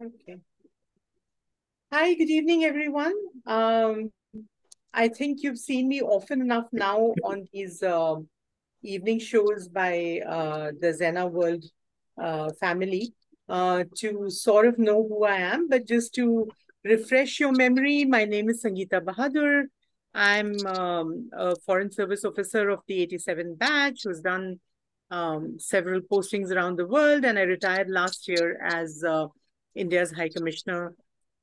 Okay. Hi, good evening, everyone. I think you've seen me often enough now on these evening shows by the Zena World family to sort of know who I am. But just to refresh your memory, my name is Sangeeta Bahadur. I'm a Foreign Service Officer of the 87 batch who's done several postings around the world, and I retired last year as India's High Commissioner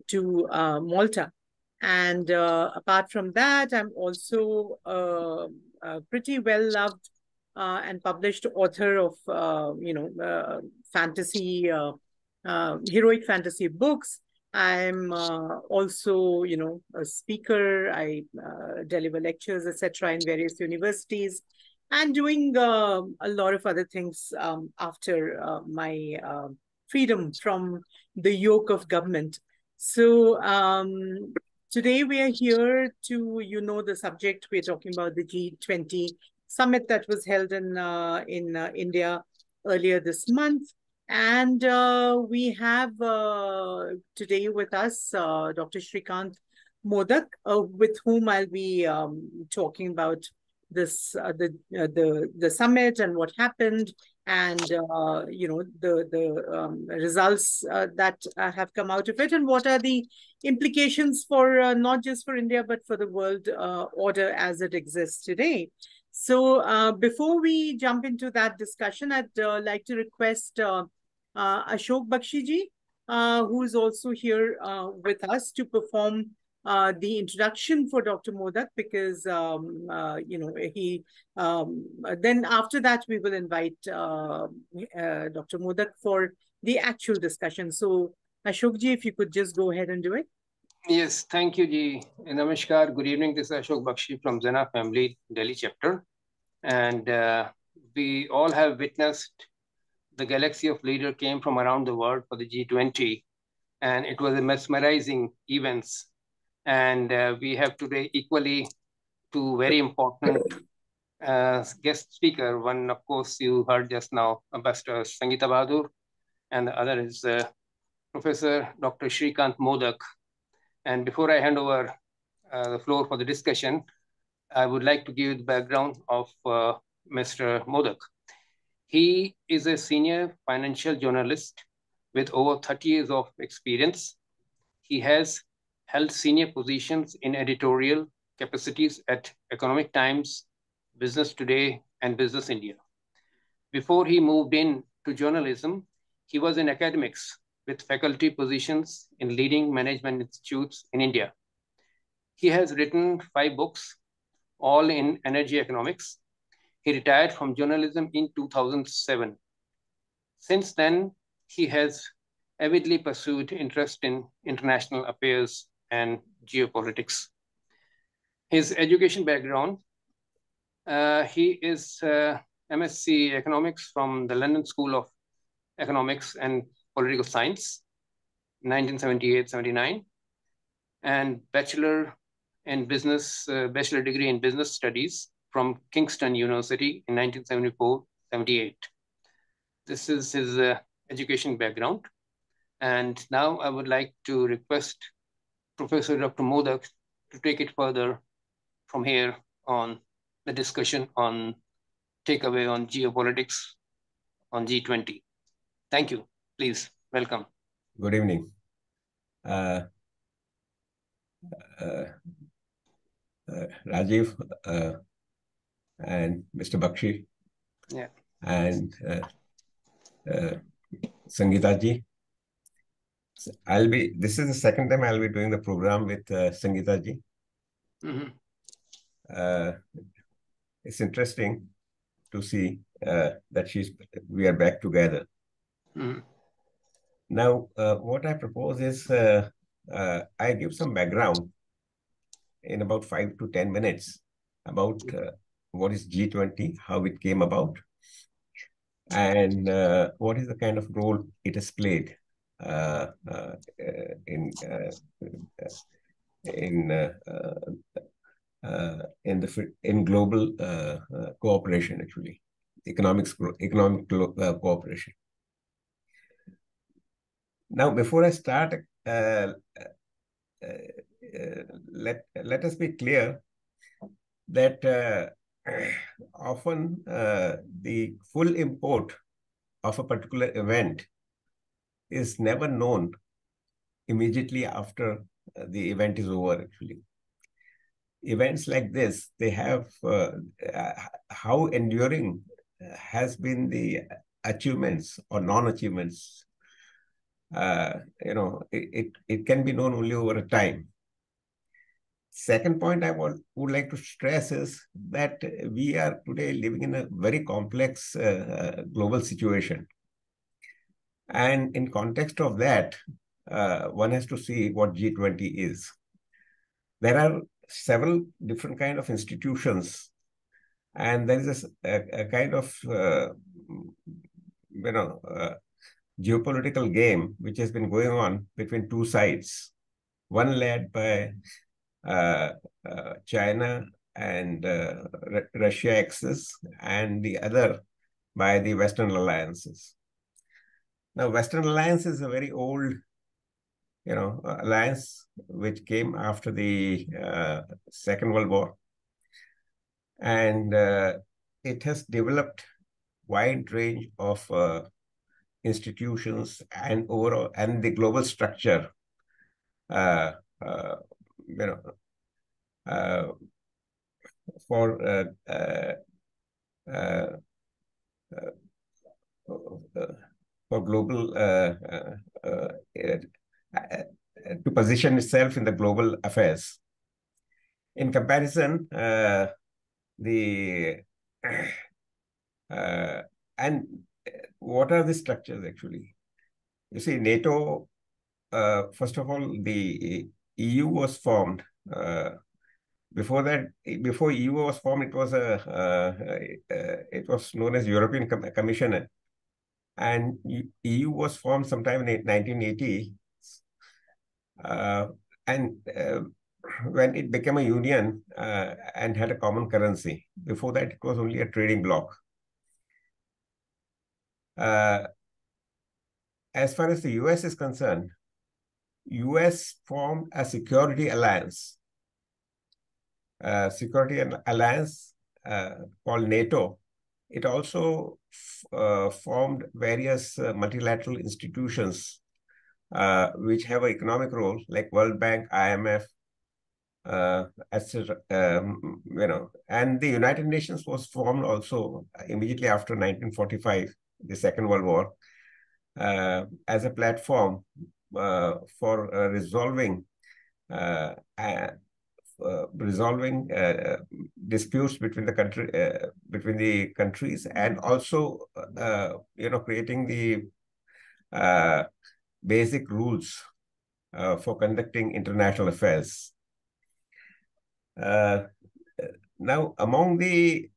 to Malta. And apart from that, I'm also a pretty well loved and published author of, fantasy, heroic fantasy books. I'm also, a speaker. I deliver lectures, etc., in various universities, and doing a lot of other things after my freedom from the yoke of government. So today we are here to, the subject we're talking about, the G20 summit that was held in India earlier this month. And we have today with us Dr. Shrikant Modak, with whom I'll be talking about this the summit and what happened, and the results that have come out of it, and what are the implications for not just for India but for the world order as it exists today. So before we jump into that discussion, I'd like to request Ashok Bakshiji, who is also here with us, to perform the introduction for Dr. Modak, because he. Then after that, we will invite Dr. Modak for the actual discussion. So, Ashokji, if you could just go ahead and do it. Yes, thank you, Ji. Namaskar. Good evening. This is Ashok Bakshi from Zena Family, Delhi chapter. And we all have witnessed the galaxy of leaders came from around the world for the G20. And it was a mesmerizing events. And we have today equally two very important guest speaker. One, of course, you heard just now, Ambassador Sangeeta Bahadur, and the other is Professor Dr. Shrikant Modak. And before I hand over the floor for the discussion, I would like to give the background of Mr. Modak. He is a senior financial journalist with over 30 years of experience. He has held senior positions in editorial capacities at Economic Times, Business Today, and Business India. Before he moved in to journalism, he was in academics with faculty positions in leading management institutes in India. He has written 5 books, all in energy economics. He retired from journalism in 2007. Since then, he has avidly pursued interest in international affairs and geopolitics. His education background, he is MSc Economics from the London School of Economics and Political Science, 1978-79, and bachelor degree in business studies from Kingston University in 1974-78. This is his education background. And now I would like to request Professor Dr. Modak to take it further from here on the discussion on takeaway on geopolitics on G20. Thank you. Please, welcome. Good evening. Rajiv and Mr. Bakshi, yeah, and Sangeeta ji. This is the second time I'll be doing the program with Sangeeta ji. Mm-hmm. It's interesting to see that we are back together. Mm-hmm. Now, what I propose is I give some background in about 5 to 10 minutes about what is G20, how it came about, and what is the kind of role it has played in global cooperation, actually, economic cooperation. Now, before I start, let us be clear that often the full import of a particular event is never known immediately after the event is over, actually. Events like this, they have how enduring has been the achievements or non-achievements. It can be known only over a time. Second point I would like to stress is that we are today living in a very complex global situation. And in context of that, one has to see what G20 is. There are several different kind of institutions, and there is a kind of geopolitical game which has been going on between two sides. One led by China and Russia axis, and the other by the Western alliances. Now, Western alliance is a very old, alliance which came after the Second World War, and it has developed wide range of institutions and overall and the global structure. For global to position itself in the global affairs. In comparison, and what are the structures actually? You see, NATO, first of all, the EU was formed. Before that, before EU was formed, it was it was known as European Commission, and EU was formed sometime in 1980. And when it became a union and had a common currency, before that it was only a trading bloc. As far as the US is concerned, US formed a security alliance. Called NATO. It also formed various multilateral institutions which have an economic role, like World Bank, IMF, etc. And the United Nations was formed also immediately after 1945, the Second World War, as a platform for resolving disputes between the countries, and also creating the basic rules for conducting international affairs. Now, among the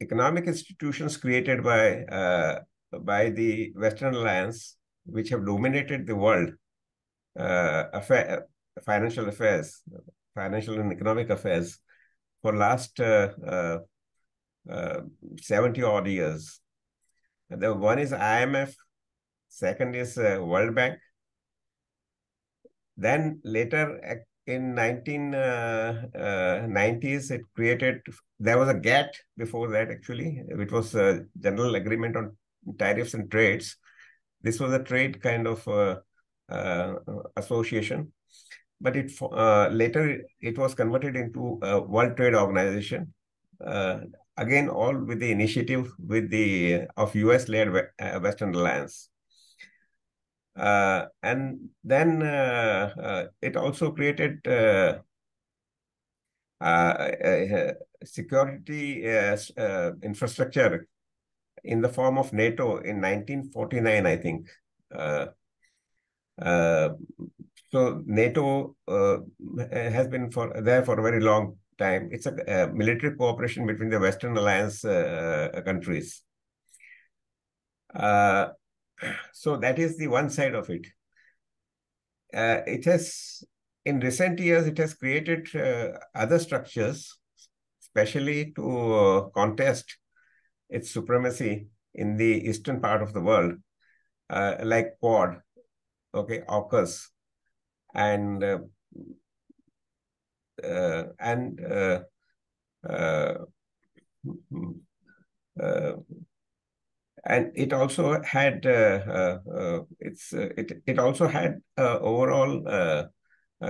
economic institutions created by the Western Alliance, which have dominated the world financial and economic affairs for last 70 odd years. The one is IMF, second is World Bank. Then later in 1990s, there was a GATT before that actually, which was a General Agreement on Tariffs and Trades. This was a trade kind of association, but later it was converted into a World Trade Organization. Again, all with the initiative of US-led Western Alliance. And then it also created security infrastructure in the form of NATO in 1949, I think. So NATO has been there for a very long time. It's a military cooperation between the Western Alliance countries. So that is the one side of it. In recent years, it has created other structures, especially to contest its supremacy in the eastern part of the world, like Quad, okay, AUKUS, and uh, and uh, uh, uh, and it also had it also had overall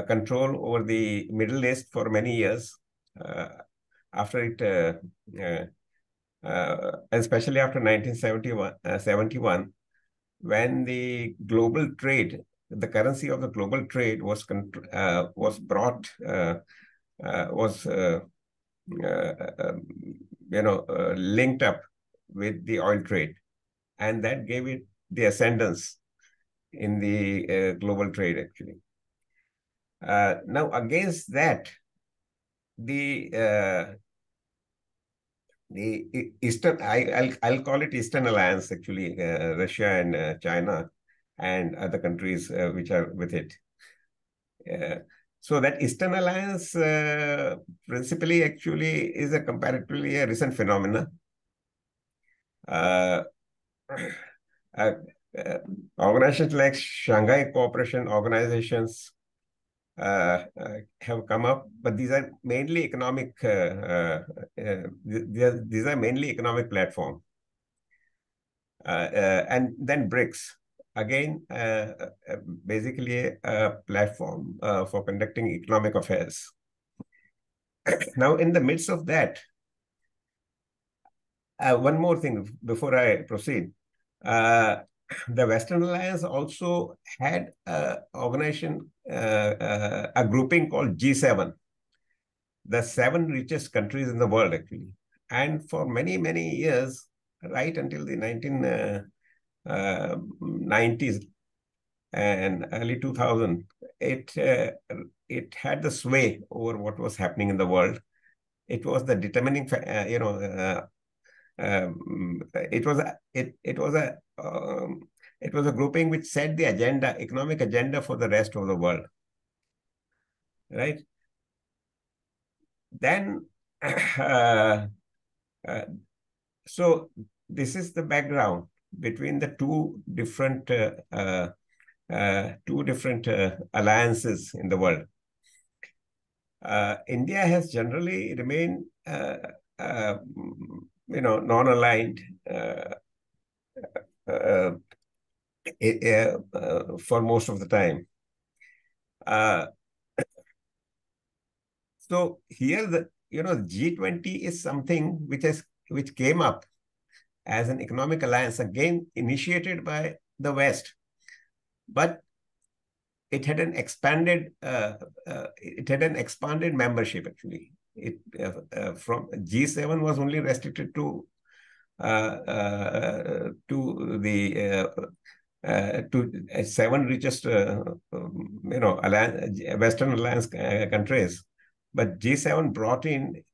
control over the Middle East for many years. After it, especially after 1971, when the global trade, the currency of the global trade was brought was linked up with the oil trade, and that gave it the ascendance in the global trade actually. Now against that, the Eastern, I'll call it Eastern Alliance actually, Russia and China and other countries which are with it. So that Eastern Alliance principally actually is a comparatively a recent phenomena. Uh, uh, Organizations like Shanghai Cooperation Organizations have come up, but these are mainly economic. These are mainly economic platform, and then BRICS, again, basically a platform for conducting economic affairs. Now, in the midst of that, one more thing before I proceed. The Western Alliance also had a organization, a grouping called G7, the 7 richest countries in the world, actually. And for many, many years, right until the 1990s and early 2000, it had the sway over what was happening in the world. It was the determining, it was a grouping which set the agenda, economic agenda for the rest of the world, right? Then, so this is the background between the two different alliances in the world. India has generally remained, non-aligned for most of the time. So here, the G20 is something which came up as an economic alliance, again initiated by the West, but it had an expanded membership actually. It from G7 was only restricted to the 7 richest Western Alliance countries, but G7 brought in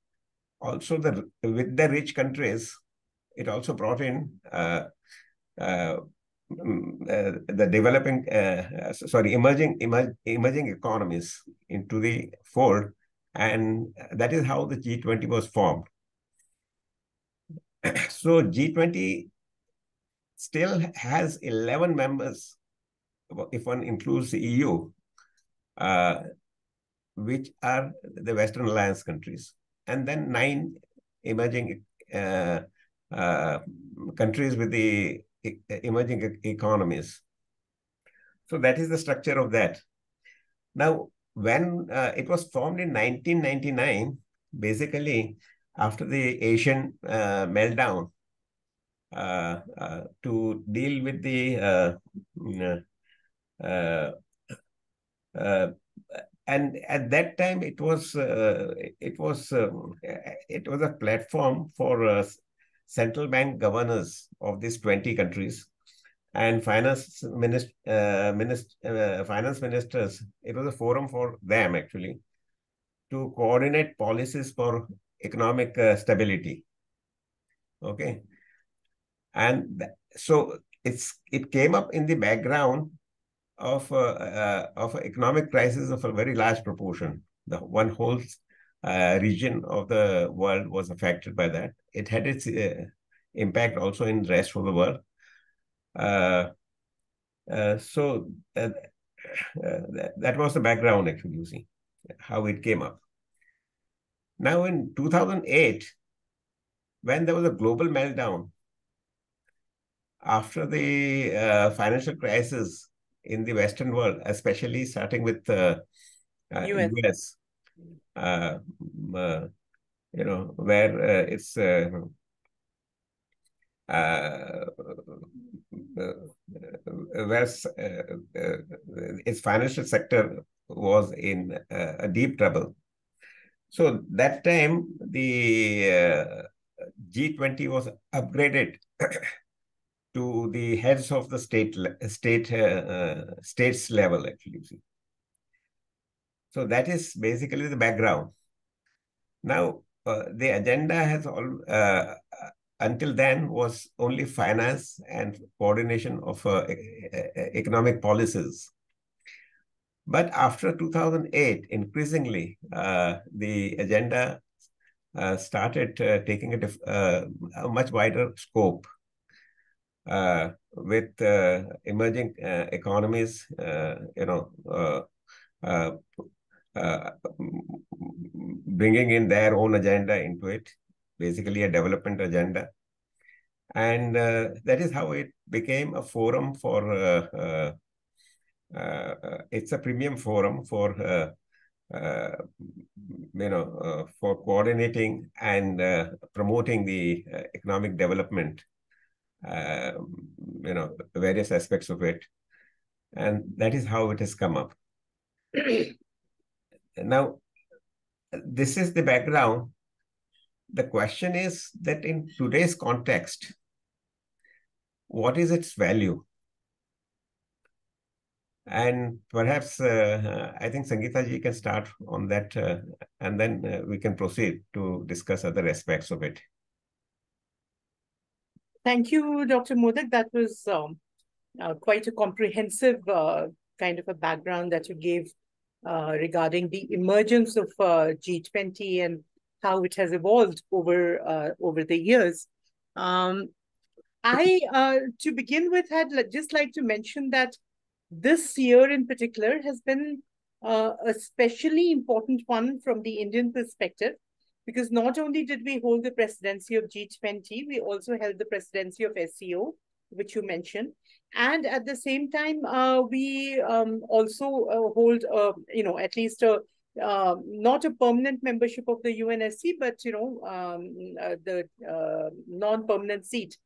also with the rich countries. It also brought in the developing, emerging economies into the fold, and that is how the G20 was formed. So G20 still has 11 members, if one includes the EU, which are the Western Alliance countries, and then 9 emerging countries with the emerging economies. So that is the structure of that. Now, when it was formed in 1999, basically after the Asian meltdown, to deal with the and at that time it was a platform for central bank governors of these 20 countries and finance ministers. It was a forum for them actually to coordinate policies for economic stability. Okay, and so it came up in the background of an economic crisis of a very large proportion. The one whole region of the world was affected by that. It had its impact also in the rest of the world. So that was the background, actually, you see, how it came up. Now, in 2008, when there was a global meltdown after the financial crisis in the Western world, especially starting with US, where its financial sector was in a deep trouble. So that time, the G20 was upgraded to the heads of the states level, actually. So that is basically the background. Now, the agenda has until then was only finance and coordination of economic policies. But after 2008, increasingly, the agenda started taking a much wider scope with emerging economies, bringing in their own agenda into it, basically a development agenda. And that is how it became a forum for, it's a premium forum for, for coordinating and promoting the economic development, various aspects of it. And that is how it has come up. Now, this is the background. The question is that in today's context, what is its value? And perhaps I think Sangeeta ji can start on that, and then we can proceed to discuss other aspects of it. Thank you, Dr. Modak. That was quite a comprehensive kind of a background that you gave regarding the emergence of G20 and how it has evolved over the years. I, to begin with, had just like to mention that this year in particular has been a especially important one from the Indian perspective, because not only did we hold the presidency of G20, we also held the presidency of SCO, which you mentioned. And at the same time, we also hold, at least not a permanent membership of the UNSC, but, the non-permanent seat.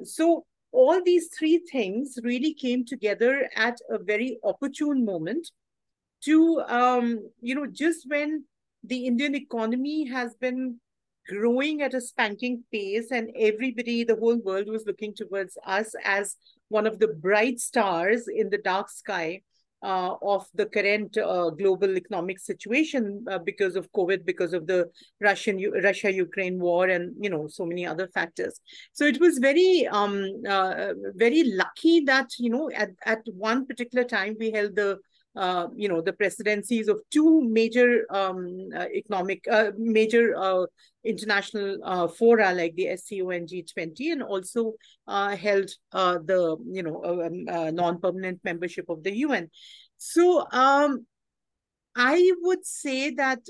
So all these three things really came together at a very opportune moment to, just when the Indian economy has been growing at a spanking pace and everybody, the whole world was looking towards us as one of the bright stars in the dark sky of the current global economic situation because of COVID, because of the Russia-Ukraine war, and so many other factors. So it was very very lucky that at one particular time we held the the presidencies of two major major international fora like the SCO and G20, and also held the non-permanent membership of the UN. So I would say that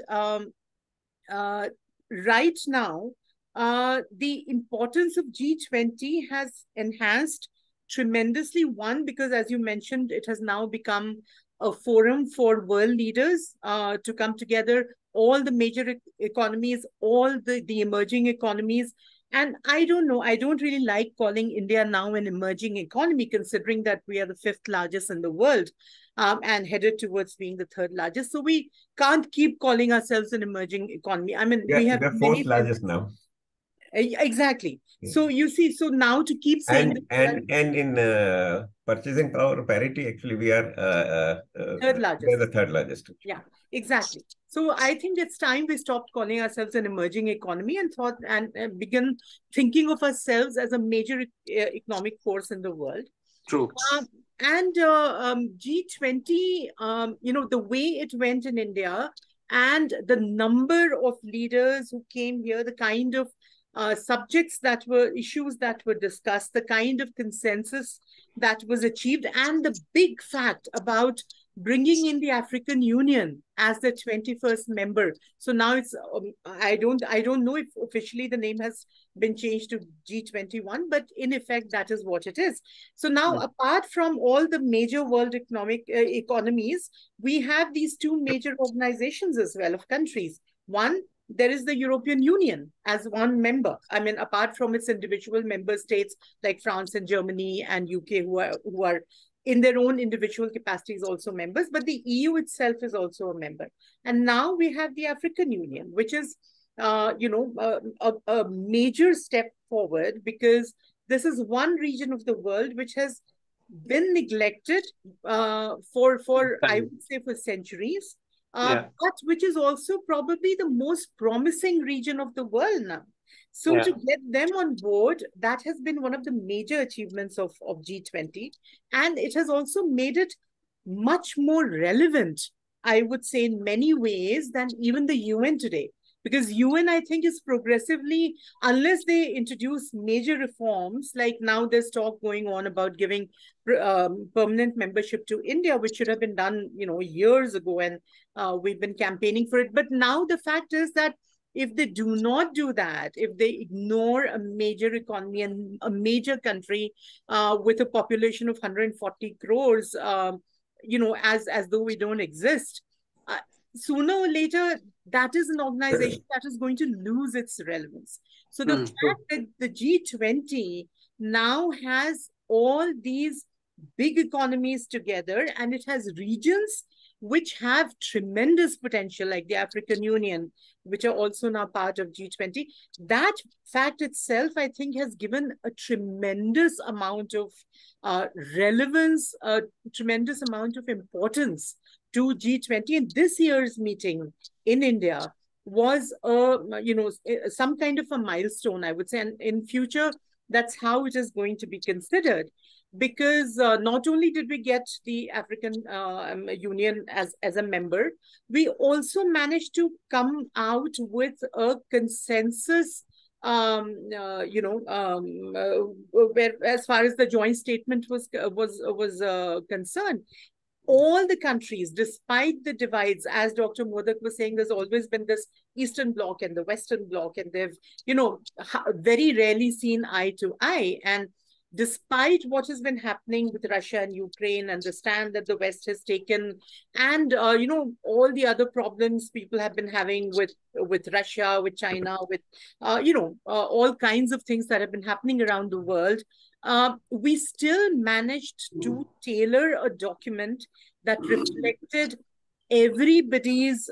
right now the importance of G20 has enhanced tremendously. One, because as you mentioned, it has now become a forum for world leaders to come together, all the major economies, all the emerging economies. And I don't know, I don't really like calling India now an emerging economy, considering that we are the 5th largest in the world and headed towards being the 3rd largest. So we can't keep calling ourselves an emerging economy. I mean, we have the 4th largest now. Exactly. Yeah. So you see, so now to keep saying and in purchasing power parity, actually we are 3rd largest. We are the 3rd largest. Yeah, exactly. So I think it's time we stopped calling ourselves an emerging economy and thought and begin thinking of ourselves as a major economic force in the world. True. And G20, the way it went in India and the number of leaders who came here, the kind of subjects that were issues that were discussed, the kind of consensus that was achieved, and the big fact about bringing in the African Union as the 21st member. So now it's I don't know if officially the name has been changed to G21, but in effect that is what it is. So now, apart from all the major world economies, we have these two major organizations as well of countries. One, there is the European Union as one member. I mean, apart from its individual member states like France and Germany and UK, who are in their own individual capacities also members, but the EU itself is also a member. And now we have the African Union, which is, a major step forward, because this is one region of the world which has been neglected for I would say for centuries, but which is also probably the most promising region of the world now. So to get them on board, that has been one of the major achievements of G20. And it has also made it much more relevant, I would say, in many ways than even the UN today. Because UN, I think, is progressively, unless they introduce major reforms, like now there's talk going on about giving permanent membership to India, which should have been done, years ago, and we've been campaigning for it. But now the fact is that if they do not do that, if they ignore a major economy and a major country with a population of 140 crores, as though we don't exist, sooner or later, that is an organization that is going to lose its relevance. So the fact that the G20 now has all these big economies together, and it has regions which have tremendous potential, like the African Union, which are also now part of G20. That fact itself, I think, has given a tremendous amount of relevance, a tremendous amount of importance to G20. And this year's meeting in India was, some kind of a milestone, I would say. And in future, that's how it is going to be considered. Because not only did we get the African Union as a member, we also managed to come out with a consensus, where as far as the joint statement was concerned. All the countries, despite the divides, as Dr. Modak was saying, there's always been this Eastern Bloc and the Western Bloc, and they've, very rarely seen eye to eye. And despite what has been happening with Russia and Ukraine and the stand that the West has taken, and, all the other problems people have been having with Russia, with China, with, all kinds of things that have been happening around the world, we still managed to tailor a document that reflected everybody's,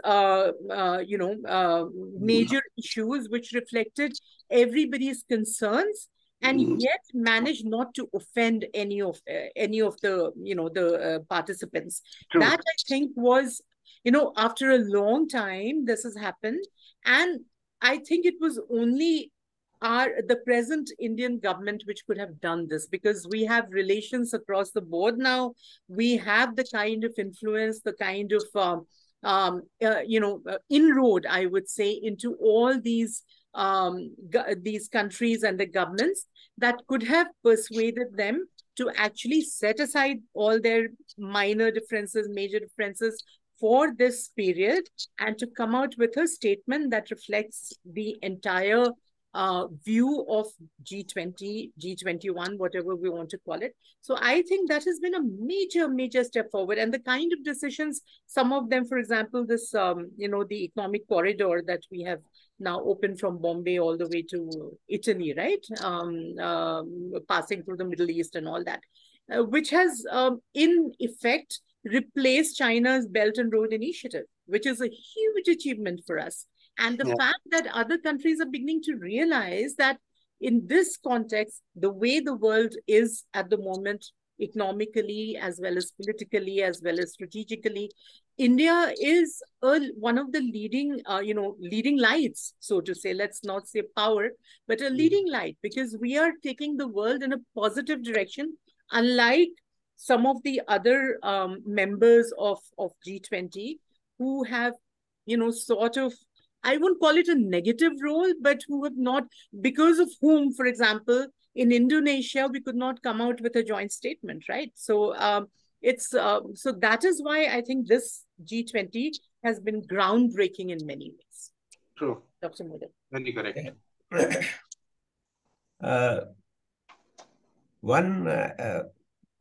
major issues, which reflected everybody's concerns, and yet managed not to offend any of the participants. True. That, I think, was, after a long time, this has happened. And I think it was only the present Indian government which could have done this, because we have relations across the board now. We have the kind of influence, the kind of, inroad, I would say, into all these countries and the governments, that could have persuaded them to actually set aside all their minor differences, major differences for this period, and to come out with a statement that reflects the entire view of G20, G21, whatever we want to call it. So I think that has been a major, major step forward. And the kind of decisions, some of them, for example, this, the economic corridor that we have now opened from Bombay all the way to Italy, right? Passing through the Middle East and all that, which has, in effect, replaced China's Belt and Road Initiative, which is a huge achievement for us. And the fact that other countries are beginning to realize that in this context, the way the world is at the moment, economically, as well as politically, as well as strategically, India is one of the leading, leading lights, so to say. Let's not say power, but a leading light, because we are taking the world in a positive direction, unlike some of the other members of G20 who have, sort of I won't call it a negative role, but who have not, because of whom, for example, in Indonesia, we could not come out with a joint statement, right? So so that is why I think this G20 has been groundbreaking in many ways. True. Dr. Modak. Very correct. One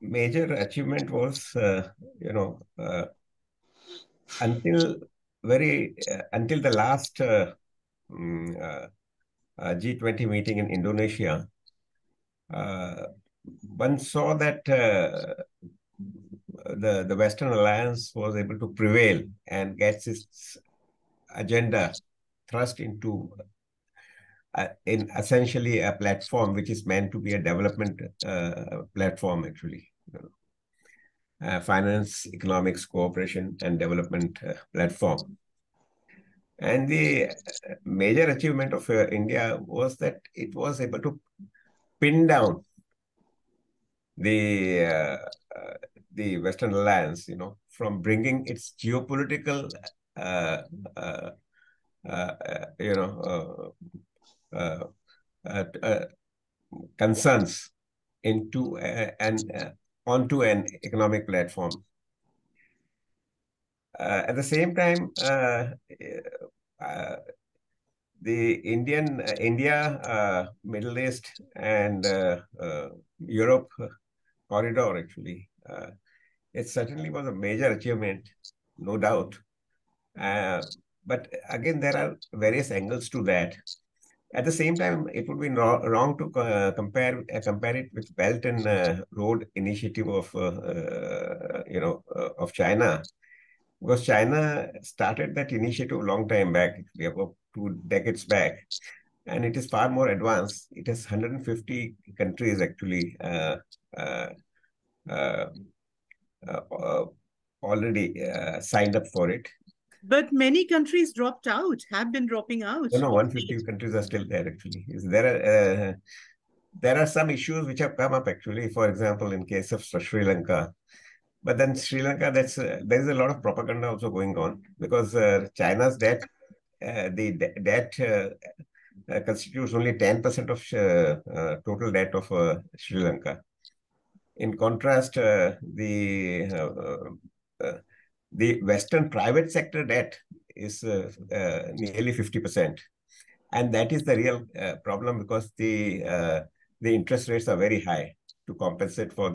major achievement was, until the last G20 meeting in Indonesia, one saw that the Western Alliance was able to prevail and get its agenda thrust into in essentially a platform which is meant to be a development platform, actually. Finance, economics, cooperation, and development platform. And the major achievement of India was that it was able to pin down the Western Alliance, from bringing its geopolitical, concerns into onto an economic platform. At the same time, the India, Middle East, and Europe corridor, actually, it certainly was a major achievement, no doubt. But again, there are various angles to that. At the same time, it would be wrong to compare it with Belt and Road Initiative of China, because China started that initiative a long time back, about 2 decades back, and it is far more advanced. It has 150 countries actually already signed up for it. But many countries dropped out, have been dropping out. No, 150 countries are still there, actually. There are some issues which have come up, actually. For example, in case of Sri Lanka. But then Sri Lanka, there's a lot of propaganda also going on, because China's debt, debt constitutes only 10% of total debt of Sri Lanka. In contrast, the Western private sector debt is nearly 50%. And that is the real problem, because the interest rates are very high to compensate for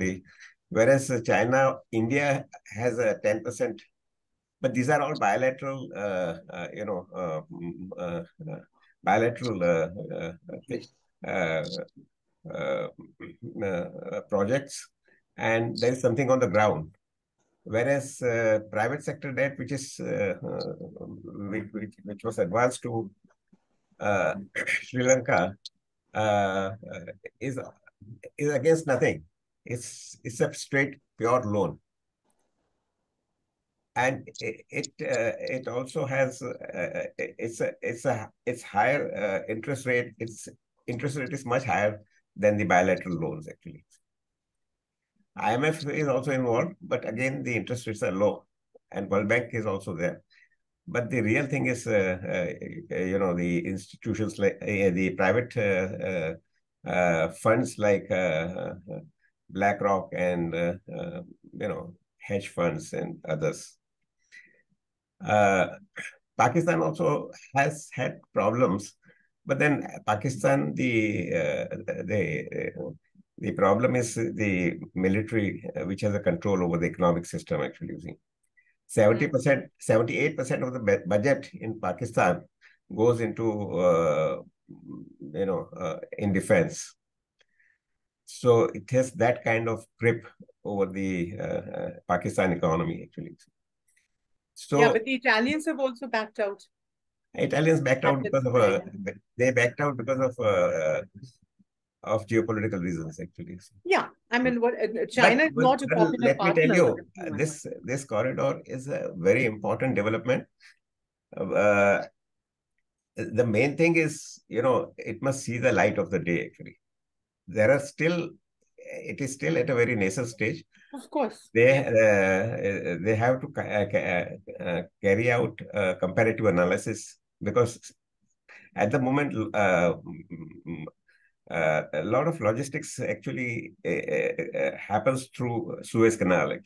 whereas India has a 10%, but these are all bilateral, projects, and there is something on the ground. Whereas private sector debt, which was advanced to Sri Lanka, is against nothing. It's a straight pure loan, and it also has it's higher interest rate. Its interest rate is much higher than the bilateral loans, actually. IMF is also involved, but again, the interest rates are low, and World Bank is also there. But the real thing is, the institutions like the private funds like BlackRock and, hedge funds and others. Pakistan also has had problems, but then Pakistan, the problem is the military, which has a control over the economic system, actually. 78% of the budget in Pakistan goes into, in defense. So it has that kind of grip over the Pakistan economy, actually. So yeah, but the Italians have also backed out. Italians backed out because of geographical reasons, actually. Yeah, I mean, China is not a popular let me partner. tell you, this corridor is a very important development. The main thing is, it must see the light of the day, actually. It is still at a very nascent stage. Of course. They have to carry out comparative analysis because at the moment, a lot of logistics actually happens through Suez Canal.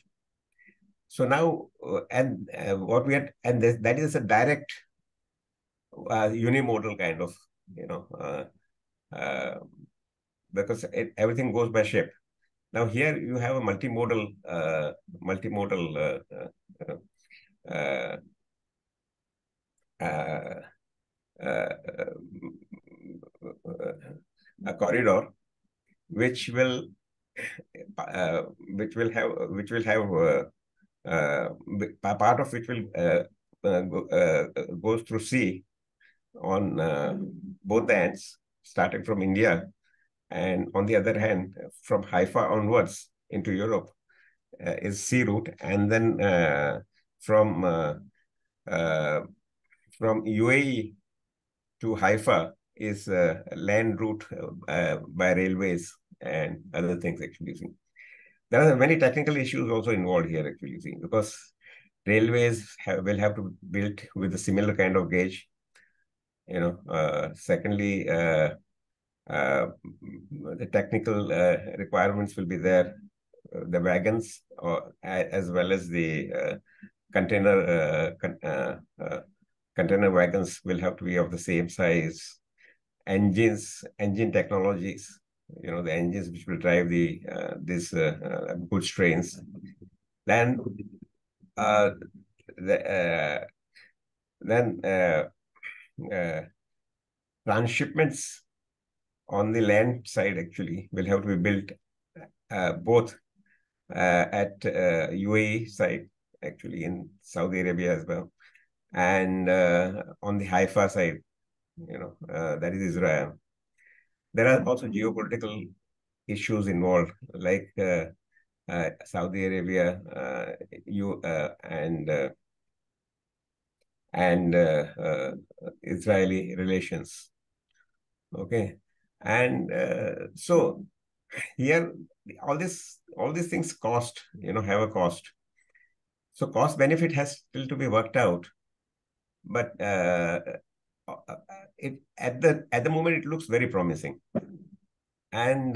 So now, what we had, and that is a direct unimodal kind of, because everything goes by ship. Now here you have a multimodal, uh, uh, uh, a corridor which will have part of which will goes through sea on both the ends, starting from India, and on the other hand, from Haifa onwards into Europe is sea route, and then from UAE to Haifa is land route by railways and other things actually. There are many technical issues also involved here actually, because railways will have to be built with a similar kind of gauge. Secondly, the technical requirements will be there. The wagons, as well as the container wagons, will have to be of the same size. Engine technologies, the engines which will drive these goods trains. Then transshipments on the land side actually will have to be built both at UAE side, actually in Saudi Arabia as well, and on the Haifa side, that is Israel. There are also geopolitical issues involved, like Saudi Arabia, and Israeli relations. Okay, and so here all these things cost, have a cost. So cost benefit has still to be worked out, but at the moment it looks very promising, and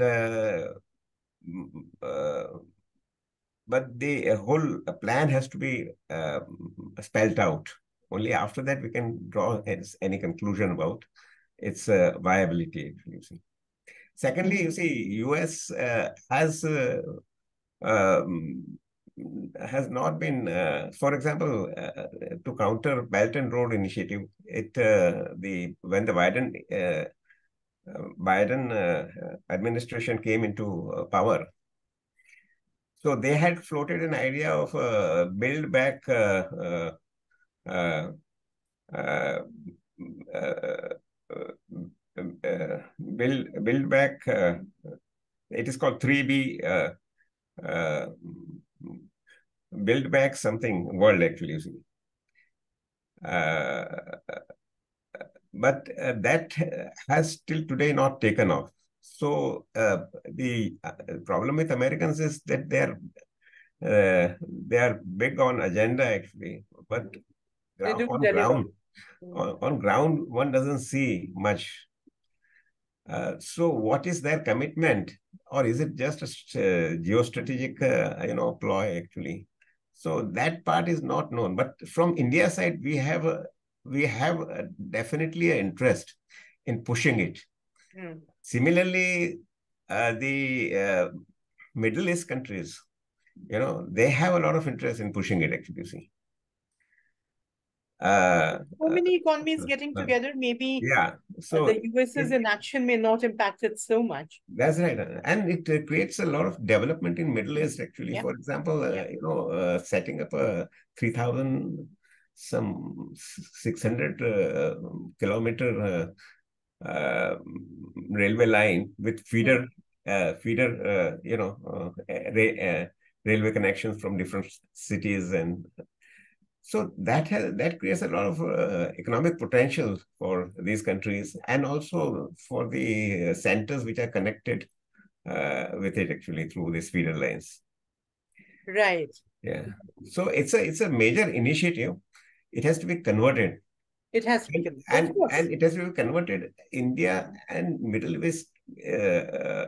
but the whole plan has to be spelled out. Only after that we can draw any conclusion about its viability. You see. Secondly, you see, US has not been, for example, to counter Belt and Road Initiative. When the Biden administration came into power, so they had floated an idea of build back build back. It is called 3B. Build back something world actually. But that has till today not taken off. So the problem with Americans is that they are big on agenda actually, but on ground one doesn't see much. So what is their commitment, or is it just a geostrategic ploy actually? So that part is not known. But from India side, we have definitely an interest in pushing it. Similarly, the Middle East countries, they have a lot of interest in pushing it actually. See. So many economies getting together, maybe so the US's inaction may not impact it so much. That's right. And it creates a lot of development in Middle East, actually. For example, setting up a 3,000, some 600 kilometer railway line with feeder, railway connections from different cities, and so that creates a lot of economic potential for these countries, and also for the centers which are connected with it actually through these feeder lines. Right. Yeah. So it's a major initiative. It has to be converted It has to be converted. Of course. And it has to be converted. India and Middle East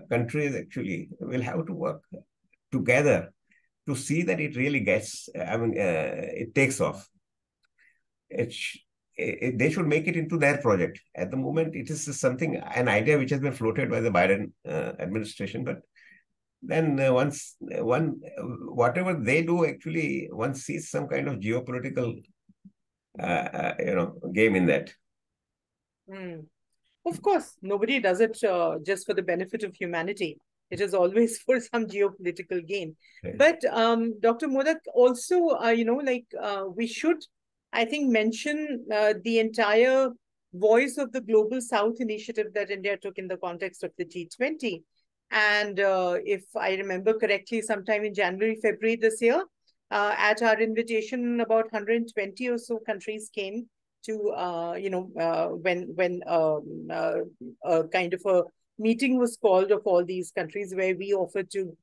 countries actually will have to work together to see that it really gets, it takes off. They should make it into their project. At the moment, it is something, an idea which has been floated by the Biden administration. But then whatever they do, actually, one sees some kind of geopolitical, game in that. Mm. Of course, nobody does it just for the benefit of humanity. It is always for some geopolitical gain. Right. But Dr. Modak, also, we should, I think, mention the entire Voice of the Global South initiative that India took in the context of the G20. And if I remember correctly, sometime in January, February this year, at our invitation, about 120 or so countries came to when a kind of a meeting was called of all these countries, where we offered to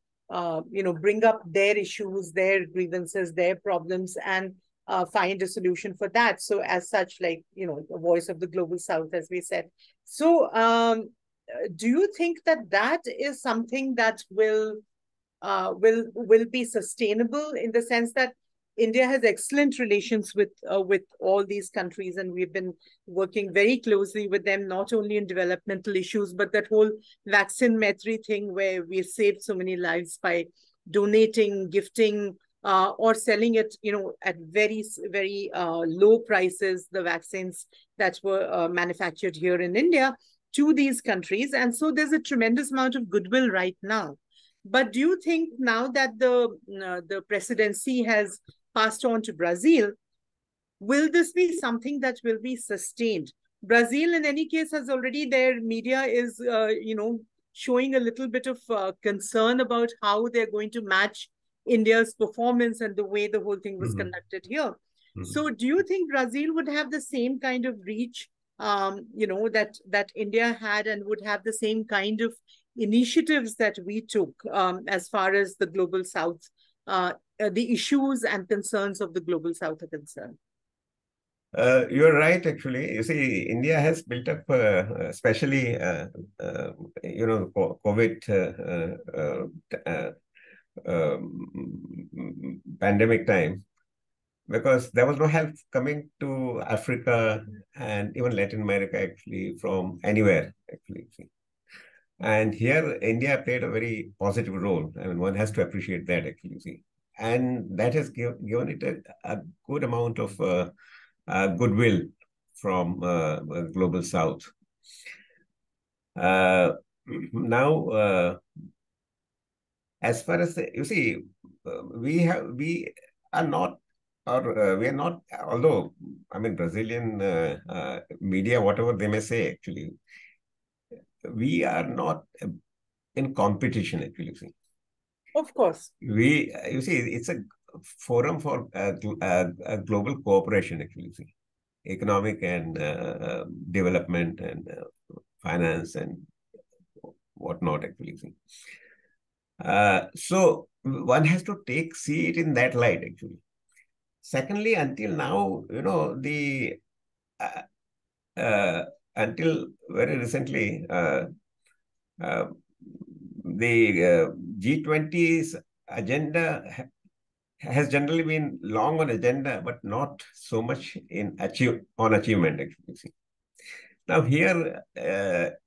bring up their issues, their grievances, their problems, and find a solution for that. So as such, like, the Voice of the Global South, as we said. So do you think that that is something that will be sustainable, in the sense that India has excellent relations with all these countries, and we've been working very closely with them, not only in developmental issues, but that whole vaccine Maitri thing, where we saved so many lives by donating, gifting, or selling it, at very, very low prices, the vaccines that were manufactured here in India to these countries. And so there's a tremendous amount of goodwill right now. But do you think, now that the presidency has passed on to Brazil, will this be something that will be sustained? Brazil, in any case, has already, their media is, showing a little bit of concern about how they're going to match India's performance and the way the whole thing was conducted here. So do you think Brazil would have the same kind of reach, that India had, and would have the same kind of initiatives that we took, as far as the Global South, the issues and concerns of the Global South are concerned? You're right, actually. You see, India has built up, especially, COVID pandemic time, because there was no help coming to Africa and even Latin America, actually, from anywhere, actually. And here, India played a very positive role. I mean, one has to appreciate that, actually, see. And that has given it a good amount of goodwill from Global South. Now, as far as you see, we are not, although, I mean, Brazilian media, whatever they may say, actually, we are not in competition, actually. See. Of course. You see, it's a forum for global cooperation, actually, see. Economic and development and finance and whatnot, actually. See. So one has to see it in that light, actually. Secondly, until now, until very recently, the G20's agenda has generally been long on agenda, but not so much on achievement, actually. See. Now here,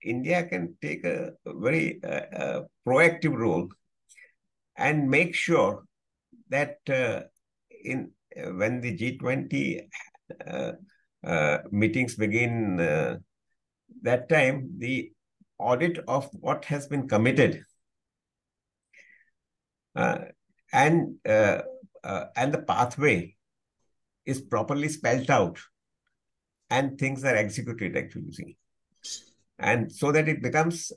India can take a very proactive role and make sure that when the G20 meetings begin, that time the audit of what has been committed and the pathway is properly spelled out, and things are executed, actually. See. And so that it becomes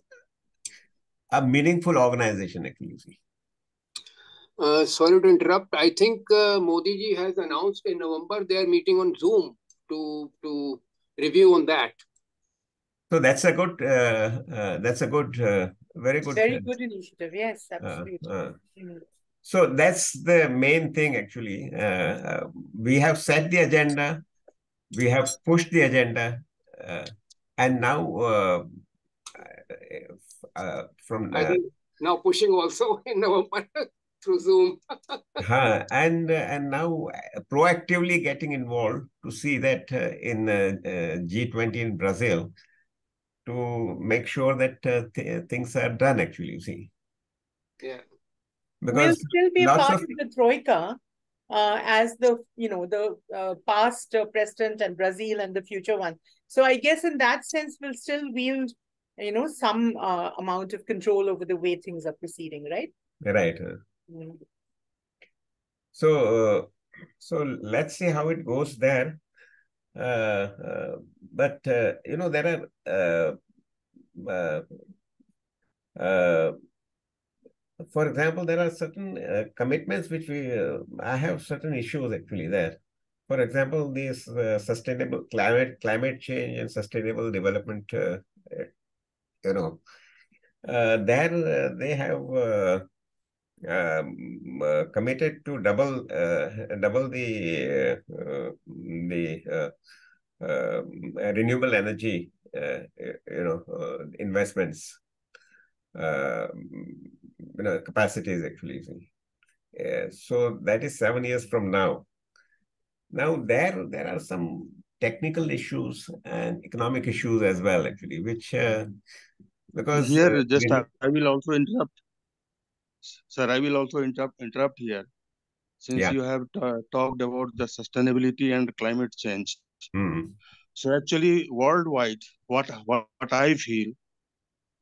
a meaningful organization, actually. See. Sorry to interrupt. I think Modi ji has announced in November they are meeting on Zoom to review on that. So that's a good, very good. Very good initiative. Yes, absolutely. So that's the main thing, actually. We have set the agenda. we have pushed the agenda, and now from I think now pushing also in November through Zoom. and now proactively getting involved to see that in G20 in Brazil to make sure that things are done actually, you see. Yeah. We'll Because still be a lots part of of the Troika as the, the past president and Brazil and the future one. So I guess in that sense, we'll still wield, some amount of control over the way things are proceeding, right? right. Mm. So let's see how it goes there. But there are for example, there are certain commitments which I have certain issues actually there. For example, these sustainable climate change and sustainable development, there they have committed to double the renewable energy, investments, capacities actually. So that is 7 years from now. Now there are some technical issues and economic issues as well actually, which because Here, just I will also interrupt. Sir, I will also interrupt here. Since yeah. you have talked about the sustainability and climate change. Mm. So actually, worldwide, what I feel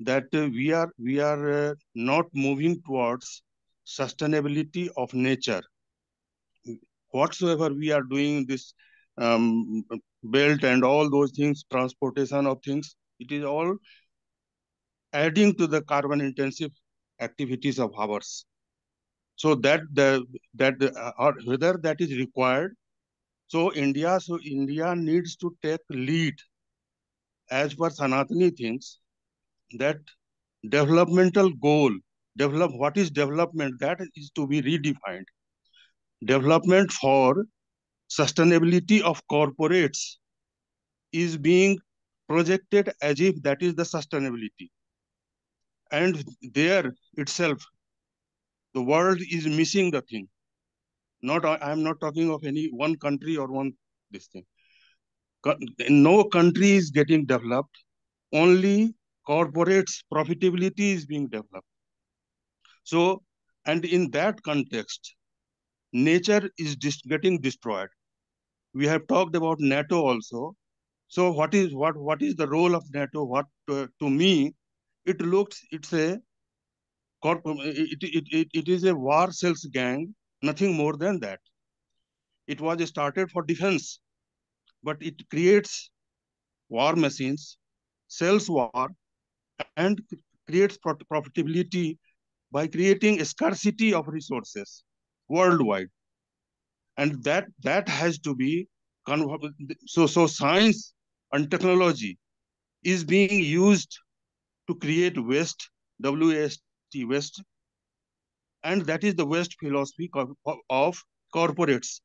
that we are not moving towards sustainability of nature. Whatsoever we are doing this belt and all those things, transportation of things, it is all adding to the carbon intensive activities of ours. So or whether that is required. So India needs to take lead as per Sanatani things, that developmental goal, what is development, that is to be redefined. Development for sustainability of corporates is being projected as if that is the sustainability. And there itself, the world is missing the thing. I'm not talking of any one country or one this thing. No country is getting developed. Only corporates' profitability is being developed. So, and in that context, nature is getting destroyed. We have talked about NATO also. So, what is the role of NATO? What to me, it is a war sales gang, nothing more than that. It was started for defense, but it creates war machines, sells war, and creates profitability by creating a scarcity of resources worldwide. And that has to be so science and technology is being used to create waste, WAST, waste, and that is the waste philosophy of corporates.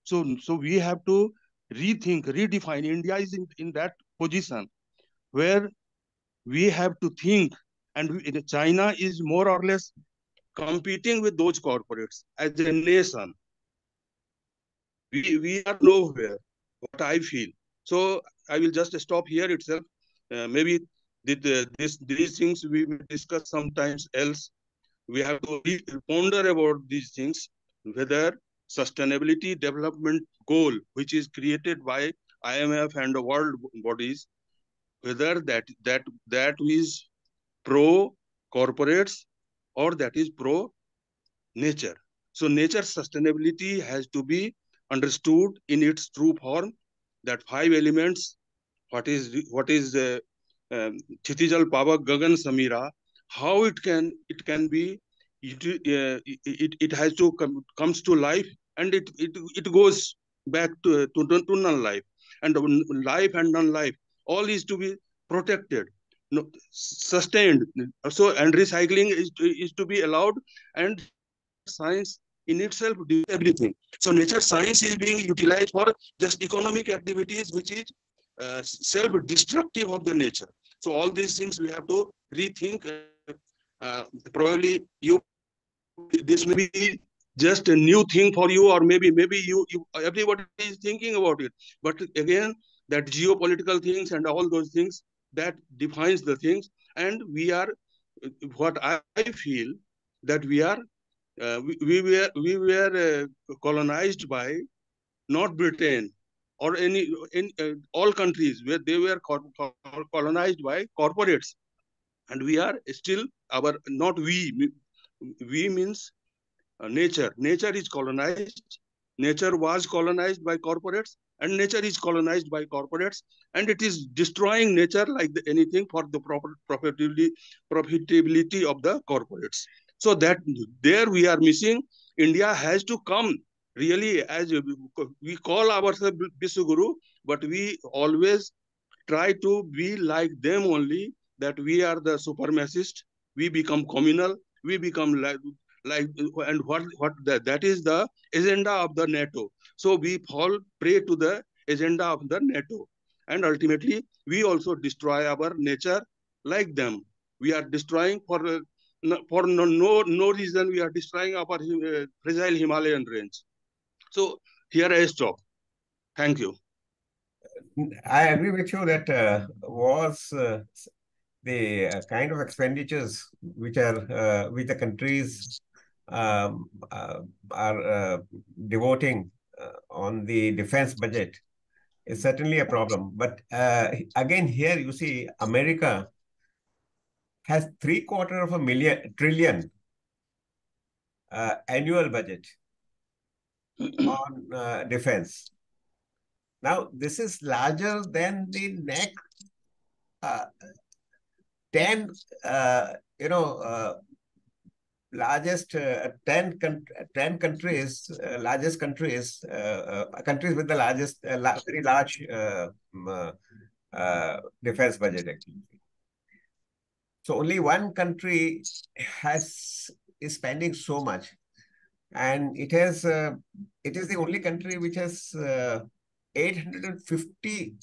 So we have to redefine. India is in that position where we have to think, and China is more or less competing with those corporates as a nation. We are nowhere, what I feel. So I will just stop here itself. Maybe these things we will discuss sometimes else. We have to ponder about these things, whether sustainability development goal, which is created by IMF and the world bodies, whether that is pro corporates or that is pro nature. So nature sustainability has to be understood in its true form, that 5 elements, what is Chitijal Pavak Gagan Samira, how it can be, it has to comes to life, and it goes back to non-life, and life and non-life, all is to be protected, sustained. So, and recycling is to be allowed, and that science in itself everything. So nature science is being utilized for just economic activities, which is self-destructive of the nature. So all these things we have to rethink. Probably this may be just a new thing for you, or maybe you everybody is thinking about it. But again, that geopolitical things and all those things, that defines the things. And we are, what I feel, that we were colonized by not Britain or all countries, where they were colonized by corporates, and we are still not we means nature. Nature is colonized. Nature was colonized by corporates, and nature is colonized by corporates, and it is destroying nature like anything for the profitability of the corporates. So that there we are missing. India has to come really, as we call ourselves Bisuguru, but we always try to be like them only, that we are the supremacist, we become communal, we become like and what that is the agenda of the NATO. So we fall prey to the agenda of the NATO, and ultimately we also destroy our nature like them. We are destroying for no reason. We are destroying our fragile Himalayan range. So here I stop. Thank you. I agree with you that the kind of expenditures which the countries are devoting on the defense budget is certainly a problem. But again, here you see America has $750 billion annual budget on defense. Now, this is larger than the next 10, largest 10 countries, largest countries, countries with the largest, very large defense budget, actually. So only one country is spending so much, and it is the only country which has 850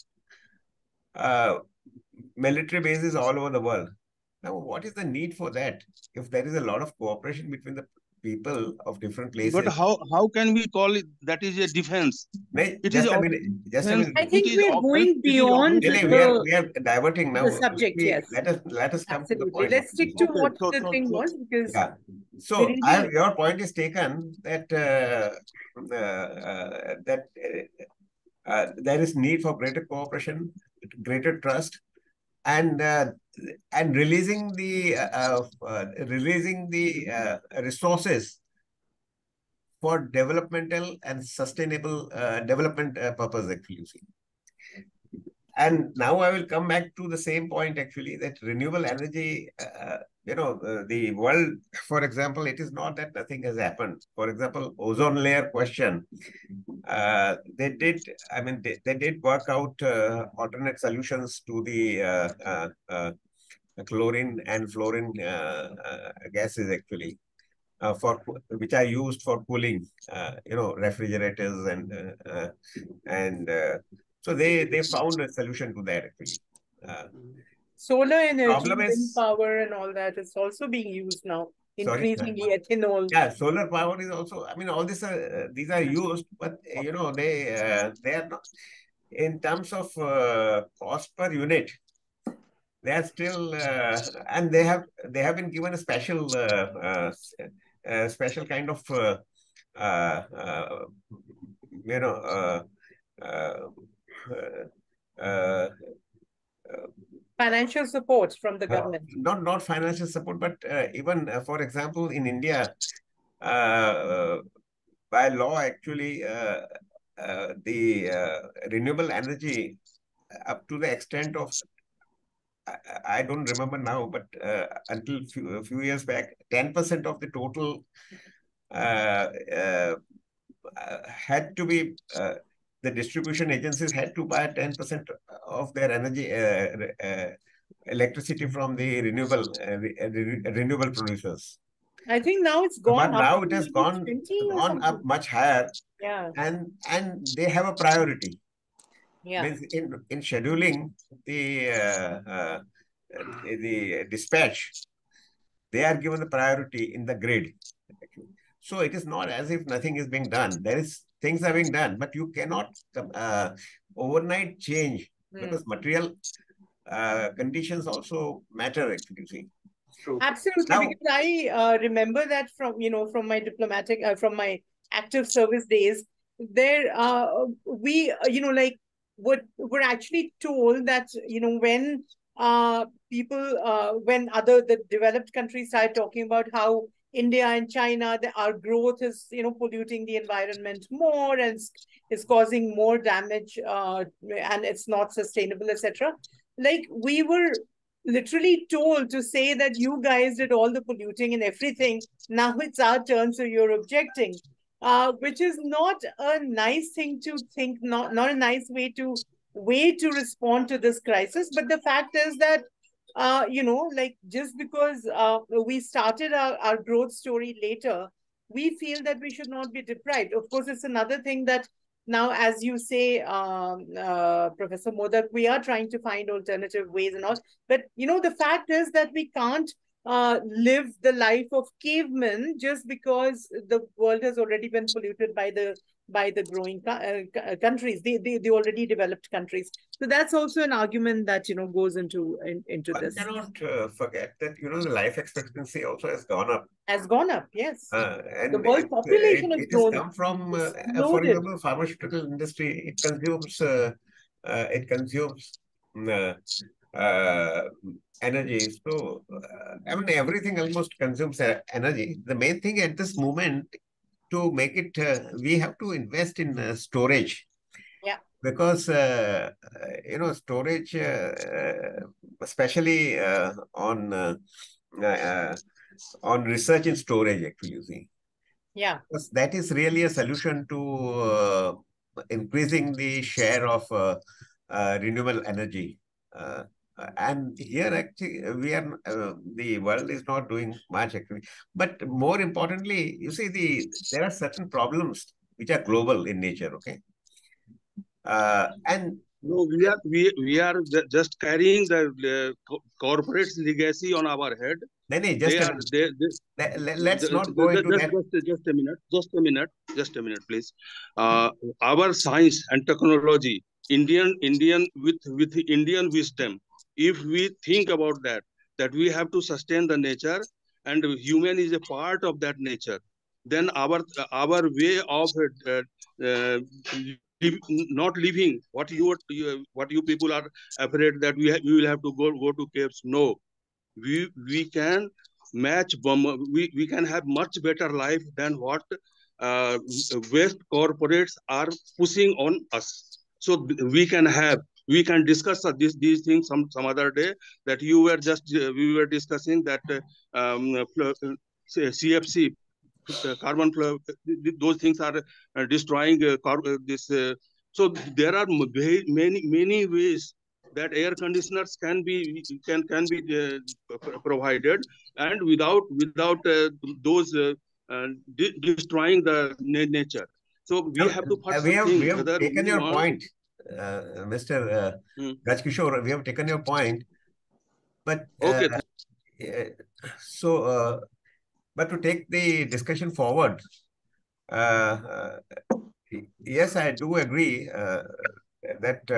military bases all over the world. Now, what is the need for that if there is a lot of cooperation between the people of different places? But how can we call it that is a defense? Just a minute. I think we are going beyond we are diverting now. The subject, yes. Let us come Absolutely. to the point. Let's stick to what the thing was, because So your point is taken that there is need for greater cooperation, greater trust, and releasing the resources for developmental and sustainable development purpose, actually, you see. And now I will come back to the same point, actually, that renewable energy, the world, for example, it is not that nothing has happened. For example, ozone layer question, they did work out alternate solutions to the chlorine and fluorine gases, actually, which are used for cooling, refrigerators and so they found a solution to that, actually. Solar energy, wind power and all that is also being used now. Increasingly, ethanol. Yeah, solar power is also, all these are used, but they are not, in terms of cost per unit, they are still, and they have been given a special kind of financial support from the government. Not financial support, but even, for example, in India, by law, actually, the renewable energy, up to the extent of, I don't remember now, but until a few years back, 10% of the total had to be, the distribution agencies had to buy 10% of their energy, electricity from the renewable producers. I think now it's gone But up now to it has maybe 20 or gone up something. much higher, Yeah. and they have a priority. Yeah. Means in scheduling the dispatch, they are given the priority in the grid. So it is not as if nothing is being done. There is things are being done, but you cannot overnight change, because material conditions also matter, actually. You see. True. Absolutely, Now, because I remember that from my diplomatic from my active service days. There, we like we're actually told that when people when the developed countries start talking about how India and China, our growth is polluting the environment more and is causing more damage, and it's not sustainable, etc. Like we were literally told to say that you guys did all the polluting and everything. Now it's our turn, so you're objecting, which is not a nice thing to think, not a nice way to respond to this crisis. But the fact is that, like just because we started our growth story later, we feel that we should not be deprived. Of course, it's another thing that now, as you say, Professor Modak, we are trying to find alternative ways and all. But the fact is that we can't live the life of cavemen just because the world has already been polluted by the growing countries, the already developed countries. So that's also an argument that goes into one this. cannot forget that the life expectancy also has gone up. Has gone up, yes. And the world population has it has grown. come from, for Exploded. example, pharmaceutical industry. It consumes energy. So, I mean, everything almost consumes energy. The main thing at this moment, to make it, we have to invest in storage. Yeah. Because, storage, especially on research and storage, actually, you see. Yeah. Because that is really a solution to increasing the share of renewable energy. And here, actually, the world is not doing much, actually. But more importantly, you see, there are certain problems which are global in nature, okay? And no, we are just carrying the corporate's legacy on our head. Let's not go into that. Just a minute, please. Our science and technology, Indian with Indian wisdom. If we think about that we have to sustain the nature, and human is a part of that nature, then our way of not living, what you people are afraid that we will have to go to caves. No, we can match we can have much better life than what West corporates are pushing on us. So we can discuss these things some other day. That we were discussing that CFC, carbon flow, those things are destroying this. So there are many ways that air conditioners can be provided, and without those destroying the nature. So we have to first think we have whether taken we your want. point, Mr. Rajkishore. We have taken your point, but okay. But to take the discussion forward, yes, I do agree that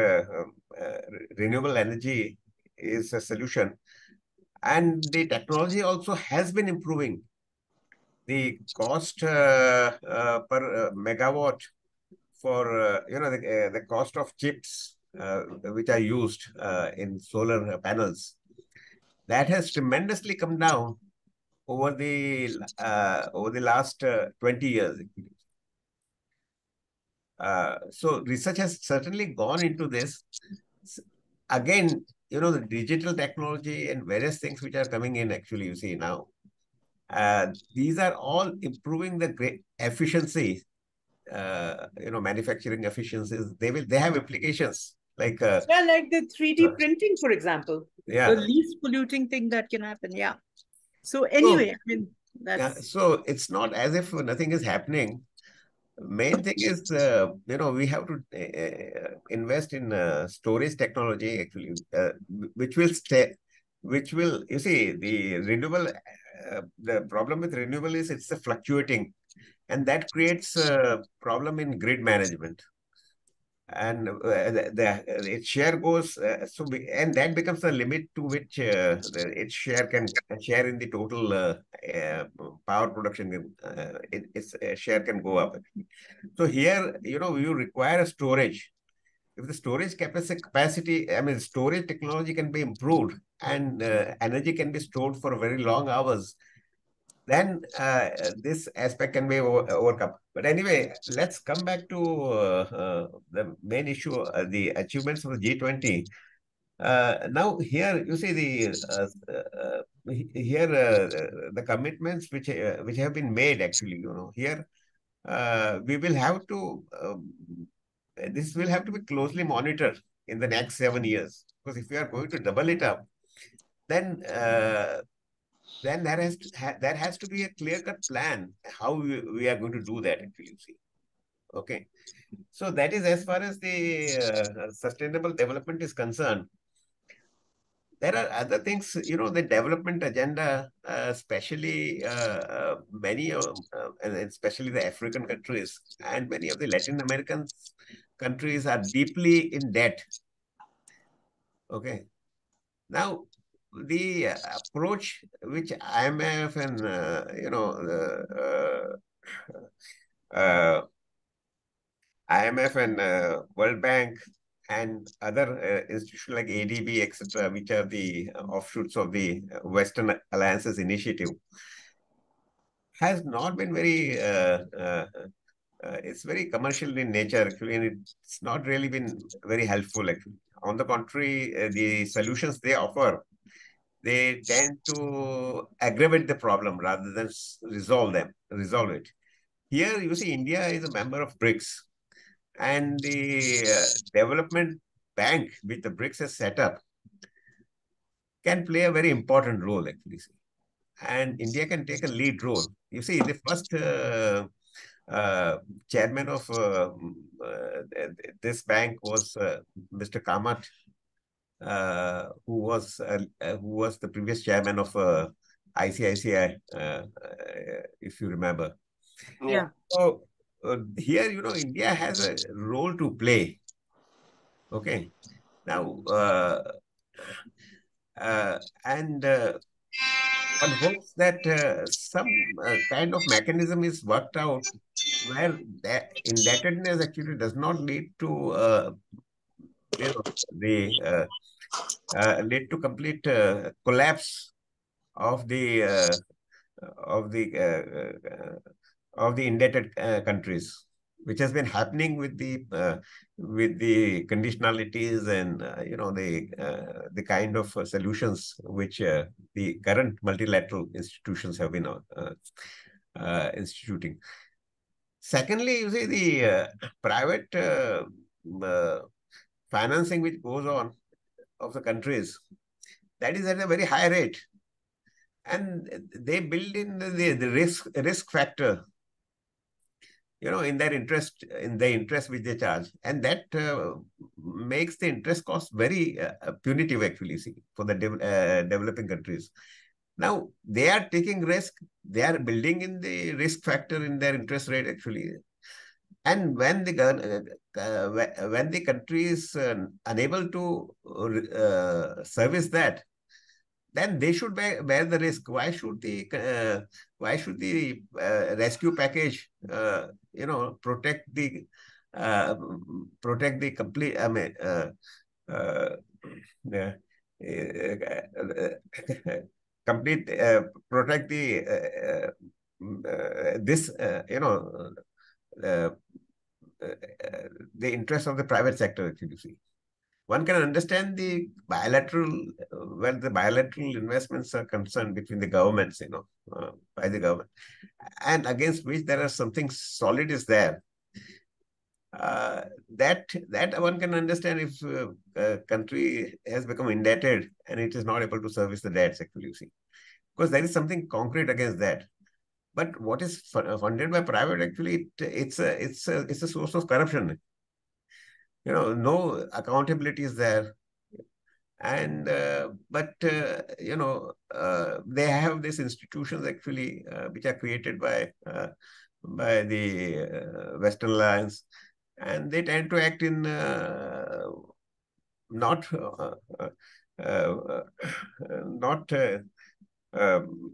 renewable energy is a solution, and the technology also has been improving. The cost per megawatt for the cost of chips which are used in solar panels, that has tremendously come down over the last 20 years. So research has certainly gone into this. Again, the digital technology and various things which are coming in, actually, you see now. These are all improving the great efficiency, manufacturing efficiencies. They have implications like like the 3D printing, for example. Yeah. The least polluting thing that can happen. Yeah. So anyway, I mean, That's So it's not as if nothing is happening. Main thing is, we have to invest in storage technology actually, which will stay, you see, the problem with renewable is it's a fluctuating, and that creates a problem in grid management. And its share goes, and that becomes the limit to which its share can share in the total power production. Its share can go up. So here, you require a storage. If the storage capacity, I mean, storage technology can be improved and energy can be stored for very long hours, then this aspect can be overcome. But anyway, let's come back to the main issue, the achievements of the G20. Now here you see the commitments which have been made actually. Here we will have to this will have to be closely monitored in the next 7 years, because if we are going to double it up, then there has to be a clear-cut plan how we are going to do that actually, you see. Okay. So that is as far as the sustainable development is concerned. There are other things, the development agenda, especially many, and especially the African countries and many of the Latin American countries are deeply in debt. Okay. Now, the approach which IMF and IMF and World Bank and other institutions like ADB, etc., which are the offshoots of the Western Alliances Initiative, has not been very. It's very commercial in nature actually, and it's not really been very helpful actually. On the contrary, the solutions they offer, they tend to aggravate the problem rather than resolve it. Here, you see, India is a member of BRICS, and the development bank which the BRICS has set up can play a very important role actually. And India can take a lead role. You see, the first chairman of this bank was Mr. Kamat, who was the previous chairman of ICICI, if you remember. yeah. So here, India has a role to play. Okay. Now, and one hopes that some kind of mechanism is worked out where that indebtedness actually does not lead to the lead to complete collapse of the of the indebted countries, which has been happening with the conditionalities and the kind of solutions which the current multilateral institutions have been instituting. Secondly, you see the private financing which goes on of the countries, that is at a very high rate, and they build in the risk factor, in the interest which they charge, and that makes the interest cost very punitive actually, see, for the developing countries. Now they are taking risk, they are building in the risk factor in their interest rate actually, and when the country is unable to service that, then they should bear the risk. Why should the rescue package, protect the complete? I mean, yeah, complete protect the this the interest of the private sector actually. You see, one can understand the bilateral, when the bilateral investments are concerned between the governments, by the government, and against which there are something solid is there. That one can understand if a country has become indebted and it is not able to service the debts, actually, you see, because there is something concrete against that. But what is funded by private, actually, it's a source of corruption. No accountability is there. And they have these institutions actually which are created by the Western Alliance, and they tend to act in not not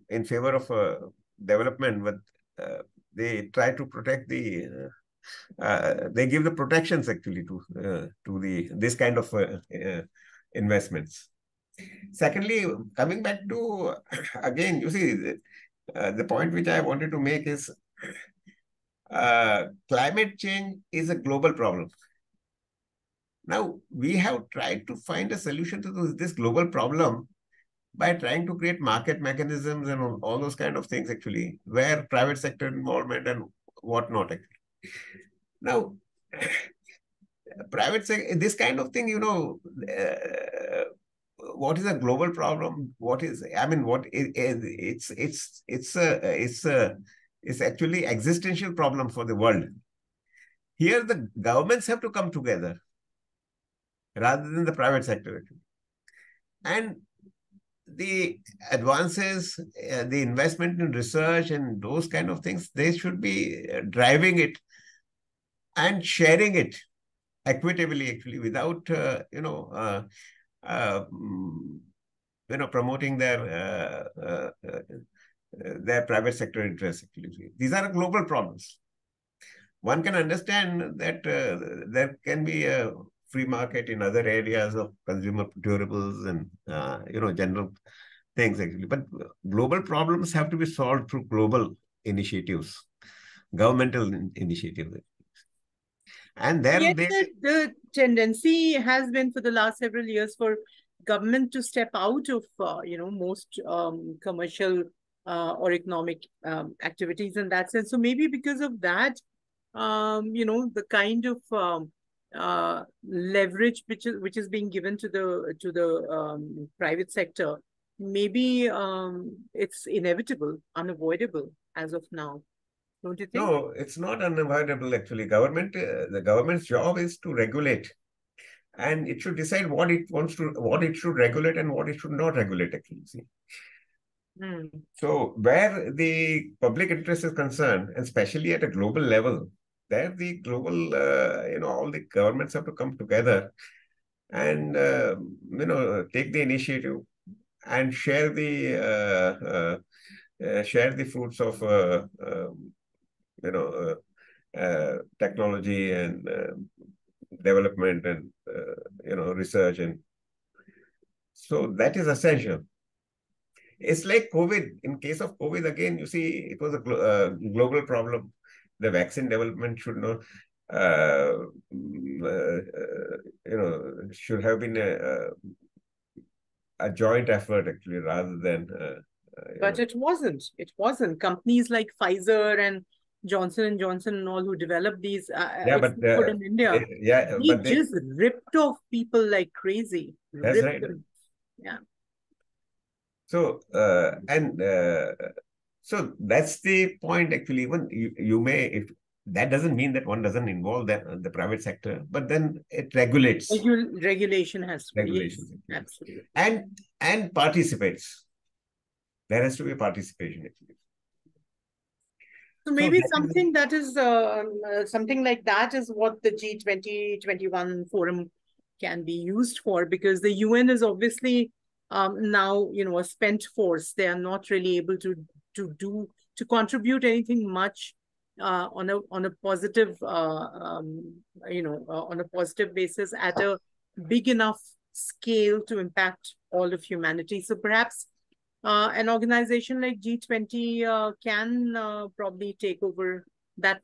in favor of development, but they try to protect they give the protections actually to this kind of investments. Secondly, coming back to again, you see, the point which I wanted to make is climate change is a global problem. Now, we have tried to find a solution to this global problem by trying to create market mechanisms and all those kind of things, actually, where private sector involvement and whatnot. Actually. Now, private sector, this kind of thing, what is a global problem? What is, I mean, what it's actually existential problem for the world. Here, the governments have to come together rather than the private sector. And the advances, the investment in research and those kind of things, they should be driving it and sharing it equitably, actually, without, promoting their private sector interests. Actually. These are global problems. One can understand that there can be a free market in other areas of consumer durables and, general things, actually. But global problems have to be solved through global initiatives, governmental initiatives. And then the tendency has been for the last several years for government to step out of, most commercial or economic activities in that sense. So maybe because of that, the kind of leverage which is being given to the private sector, maybe it's inevitable, unavoidable as of now. Don't you think? No, it's not unavoidable, actually. The government's job is to regulate, and it should decide what it should regulate and what it should not regulate, actually. See. So where the public interest is concerned, and especially at a global level, there the global, all the governments have to come together and, take the initiative and share the fruits of technology and development and research, and so that is essential. It's like COVID. In case of COVID, again, you see, it was a global problem. The vaccine development should not, should have been a joint effort, actually, rather than. But it wasn't. It wasn't. Companies like Pfizer and Johnson & Johnson and all who developed these food in India, they just ripped off people like crazy. That's right. Them. Yeah. So, so that's the point, actually. Even you may, if that doesn't mean that one doesn't involve the private sector, but then it regulates. Regulation has to be. Yes, absolutely. And participates. There has to be participation, actually. So maybe something like that is what the G20, 21 forum can be used for, because the UN is obviously now, a spent force. They are not really able to contribute anything much on a positive, on a positive basis at a big enough scale to impact all of humanity. So perhaps an organization like G20 can probably take over that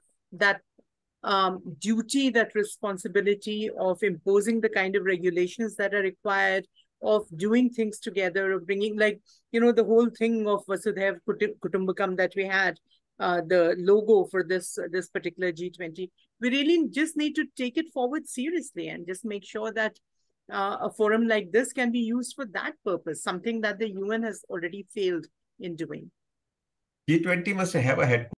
duty, that responsibility of imposing the kind of regulations that are required, of doing things together, of bringing, like, the whole thing of Vasudhaiv Kutumbakam that we had, the logo for this particular G20. We really just need to take it forward seriously and just make sure that a forum like this can be used for that purpose, something that the UN has already failed in doing. G20 must have a headquarters